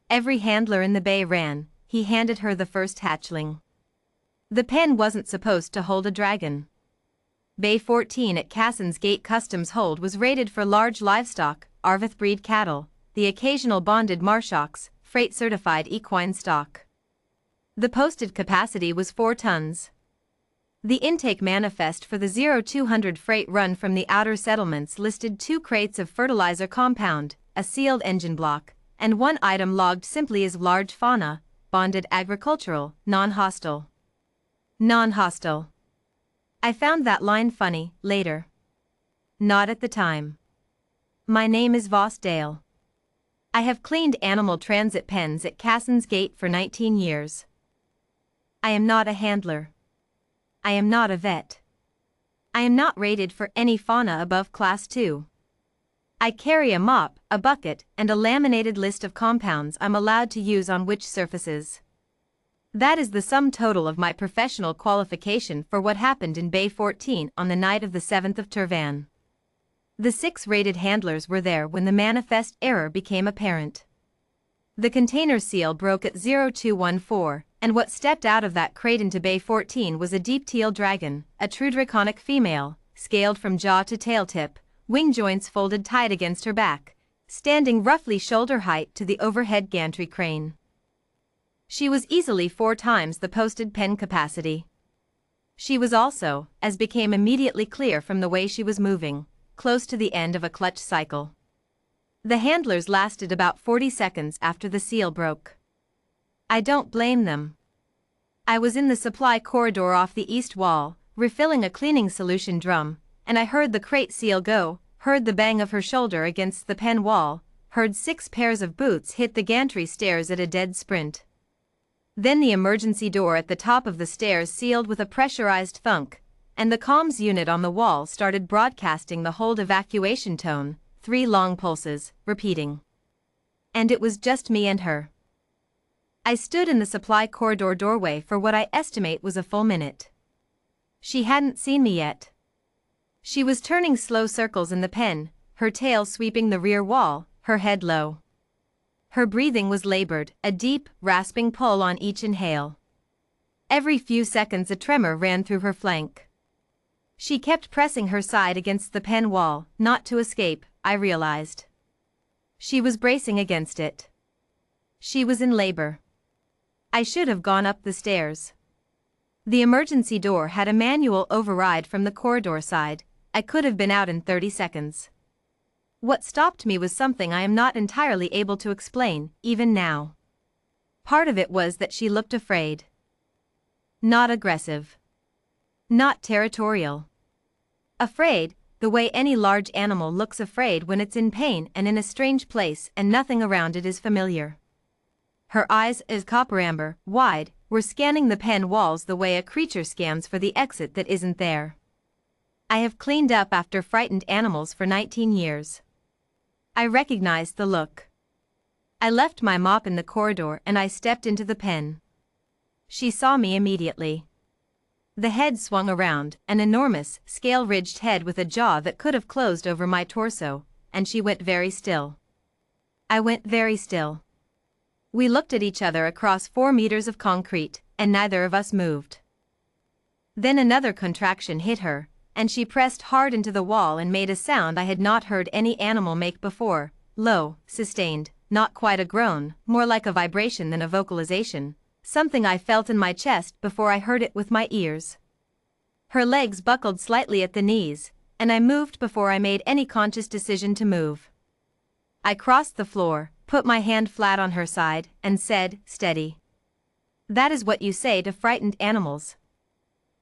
Every handler in the bay ran. He handed her the first hatchling. The pen wasn't supposed to hold a dragon. Bay 14 at Cassin's Gate Customs Hold was rated for large livestock, Draveth breed cattle, the occasional bonded marshocks, freight-certified equine stock. The posted capacity was 4 tons. The intake manifest for the 0200 freight run from the outer settlements listed 2 crates of fertilizer compound, a sealed engine block, and 1 item logged simply as large fauna, bonded agricultural, non-hostile. Non-hostile. I found that line funny, later. Not at the time. My name is Voss Dale. I have cleaned animal transit pens at Cassin's Gate for 19 years. I am not a handler. I am not a vet. I am not rated for any fauna above Class 2. I carry a mop, a bucket, and a laminated list of compounds I'm allowed to use on which surfaces. That is the sum total of my professional qualification for what happened in Bay 14 on the night of the 7th of Turvan. The 6 rated handlers were there when the manifest error became apparent. The container seal broke at 0214, and what stepped out of that crate into Bay 14 was a deep teal dragon, a true draconic female, scaled from jaw to tail tip, wing joints folded tight against her back, standing roughly shoulder height to the overhead gantry crane. She was easily 4 times the posted pen capacity. She was also, as became immediately clear from the way she was moving, close to the end of a clutch cycle. The handlers lasted about 40 seconds after the seal broke. I don't blame them. I was in the supply corridor off the east wall, refilling a cleaning solution drum, and I heard the crate seal go, heard the bang of her shoulder against the pen wall, heard 6 pairs of boots hit the gantry stairs at a dead sprint. Then the emergency door at the top of the stairs sealed with a pressurized thunk, and the comms unit on the wall started broadcasting the hold evacuation tone, 3 long pulses, repeating. And it was just me and her. I stood in the supply corridor doorway for what I estimate was a full minute. She hadn't seen me yet. She was turning slow circles in the pen, her tail sweeping the rear wall, her head low. Her breathing was labored, a deep, rasping pull on each inhale. Every few seconds a tremor ran through her flank. She kept pressing her side against the pen wall, not to escape, I realized. She was bracing against it. She was in labor. I should have gone up the stairs. The emergency door had a manual override from the corridor side. I could have been out in 30 seconds. What stopped me was something I am not entirely able to explain, even now. Part of it was that she looked afraid. Not aggressive. Not territorial. Afraid, the way any large animal looks afraid when it's in pain and in a strange place and nothing around it is familiar. Her eyes, as copper amber, wide, were scanning the pen walls the way a creature scans for the exit that isn't there. I have cleaned up after frightened animals for 19 years. I recognized the look. I left my mop in the corridor and I stepped into the pen. She saw me immediately. The head swung around, an enormous, scale-ridged head with a jaw that could have closed over my torso, and she went very still. I went very still. We looked at each other across 4 meters of concrete, and neither of us moved. Then another contraction hit her, and she pressed hard into the wall and made a sound I had not heard any animal make before, low, sustained, not quite a groan, more like a vibration than a vocalization, something I felt in my chest before I heard it with my ears. Her legs buckled slightly at the knees, and I moved before I made any conscious decision to move. I crossed the floor, put my hand flat on her side, and said, steady. That is what you say to frightened animals.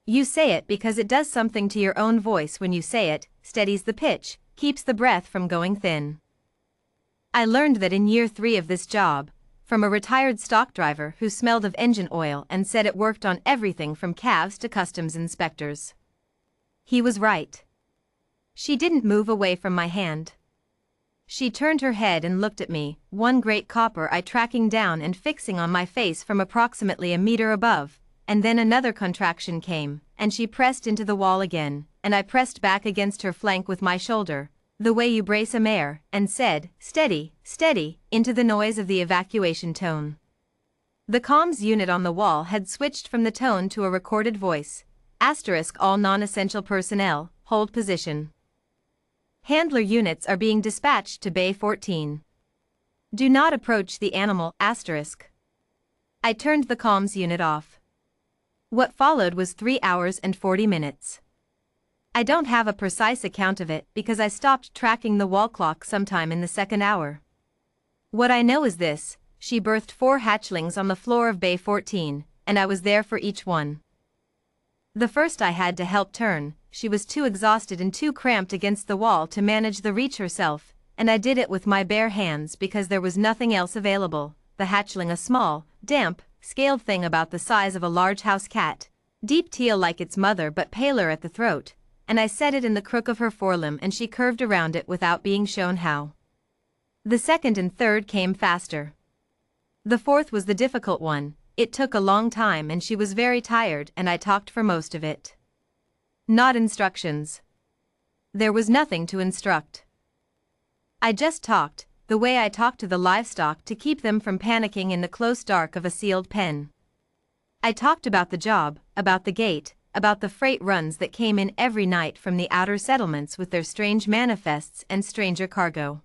You say it because it does something to your own voice when you say it, steadies the pitch, keeps the breath from going thin. I learned that in year 3 of this job, from a retired stock driver who smelled of engine oil and said it worked on everything from calves to customs inspectors. He was right. She didn't move away from my hand. She turned her head and looked at me, one great copper eye tracking down and fixing on my face from approximately a meter above, and then another contraction came, and she pressed into the wall again, and I pressed back against her flank with my shoulder, The way you brace a mare, and said, "Steady, steady," into the noise of the evacuation tone. The comms unit on the wall had switched from the tone to a recorded voice. * all non-essential personnel, hold position. Handler units are being dispatched to Bay 14. Do not approach the animal, *. I turned the comms unit off. What followed was 3 hours and 40 minutes. I don't have a precise account of it because I stopped tracking the wall clock sometime in the second hour. What I know is this: she birthed 4 hatchlings on the floor of Bay 14, and I was there for each one. The first I had to help turn. She was too exhausted and too cramped against the wall to manage the reach herself, and I did it with my bare hands because there was nothing else available. The hatchling, a small, damp, scaled thing about the size of a large house cat, deep teal like its mother but paler at the throat, and I set it in the crook of her forelimb and she curved around it without being shown how. The second and third came faster. The fourth was the difficult one. It took a long time and she was very tired and I talked for most of it. Not instructions. There was nothing to instruct. I just talked, the way I talk to the livestock to keep them from panicking in the close dark of a sealed pen. I talked about the job, about the gate, about the freight runs that came in every night from the outer settlements with their strange manifests and stranger cargo.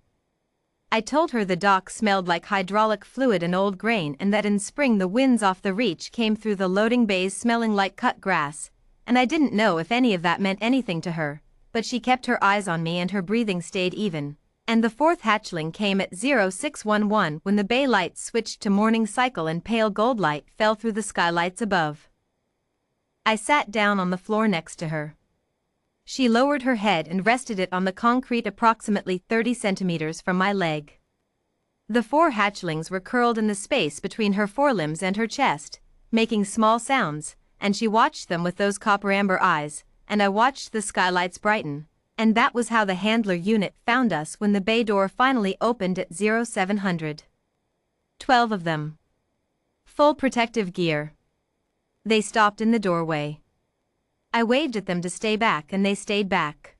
I told her the dock smelled like hydraulic fluid and old grain and that in spring the winds off the reach came through the loading bays smelling like cut grass, and I didn't know if any of that meant anything to her, but she kept her eyes on me and her breathing stayed even. And the fourth hatchling came at 0611 when the bay lights switched to morning cycle and pale gold light fell through the skylights above. I sat down on the floor next to her. She lowered her head and rested it on the concrete approximately 30 centimeters from my leg. The 4 hatchlings were curled in the space between her forelimbs and her chest, making small sounds, and she watched them with those copper-amber eyes, and I watched the skylights brighten. And that was how the handler unit found us when the bay door finally opened at 0700. 12 of them. Full protective gear. They stopped in the doorway. I waved at them to stay back and they stayed back.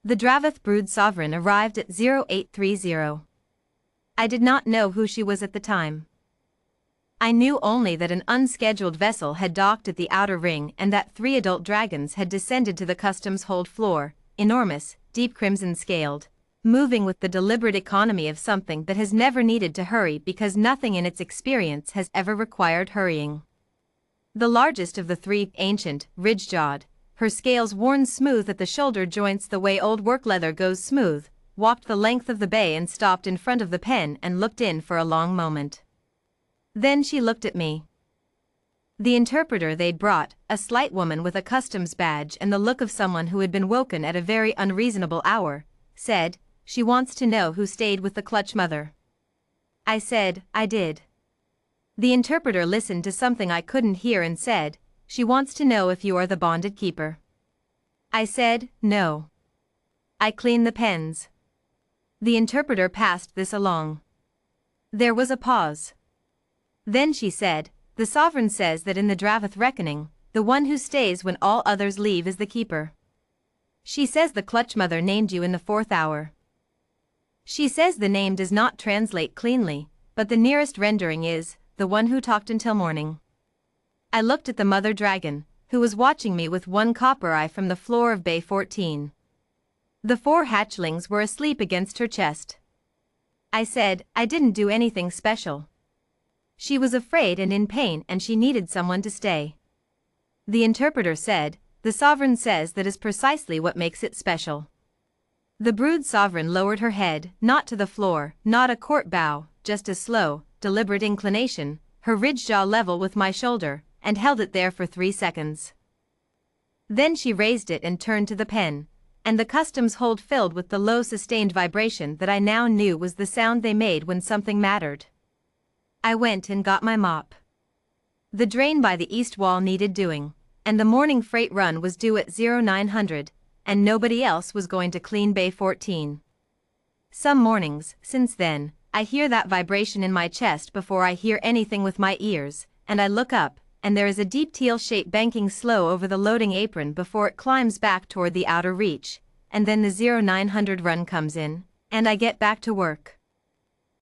The Draveth brood sovereign arrived at 0830. I did not know who she was at the time. I knew only that an unscheduled vessel had docked at the outer ring and that 3 adult dragons had descended to the customs hold floor. Enormous, deep crimson scaled, moving with the deliberate economy of something that has never needed to hurry because nothing in its experience has ever required hurrying. The largest of the 3, ancient, ridge-jawed, her scales worn smooth at the shoulder joints the way old work leather goes smooth, walked the length of the bay and stopped in front of the pen and looked in for a long moment. Then she looked at me. The interpreter they'd brought, a slight woman with a customs badge and the look of someone who had been woken at a very unreasonable hour, said, "She wants to know who stayed with the clutch mother." I said, "I did." The interpreter listened to something I couldn't hear and said, "She wants to know if you are the bonded keeper." I said, "No. I clean the pens." The interpreter passed this along. There was a pause. Then she said, "The sovereign says that in the Draveth reckoning, the one who stays when all others leave is the keeper. She says the clutch mother named you in the 4th hour. She says the name does not translate cleanly, but the nearest rendering is, the one who talked until morning." I looked at the mother dragon, who was watching me with one copper eye from the floor of Bay 14. The 4 hatchlings were asleep against her chest. I said, "I didn't do anything special. She was afraid and in pain and she needed someone to stay." The interpreter said, "The sovereign says that is precisely what makes it special." The brood sovereign lowered her head, not to the floor, not a court bow, just a slow, deliberate inclination, her ridge jaw level with my shoulder, and held it there for 3 seconds. Then she raised it and turned to the pen, and the customs hold filled with the low sustained vibration that I now knew was the sound they made when something mattered. I went and got my mop. The drain by the east wall needed doing, and the morning freight run was due at 0900, and nobody else was going to clean Bay 14. Some mornings, since then, I hear that vibration in my chest before I hear anything with my ears, and I look up, and there is a deep teal shape banking slow over the loading apron before it climbs back toward the outer reach, and then the 0900 run comes in, and I get back to work.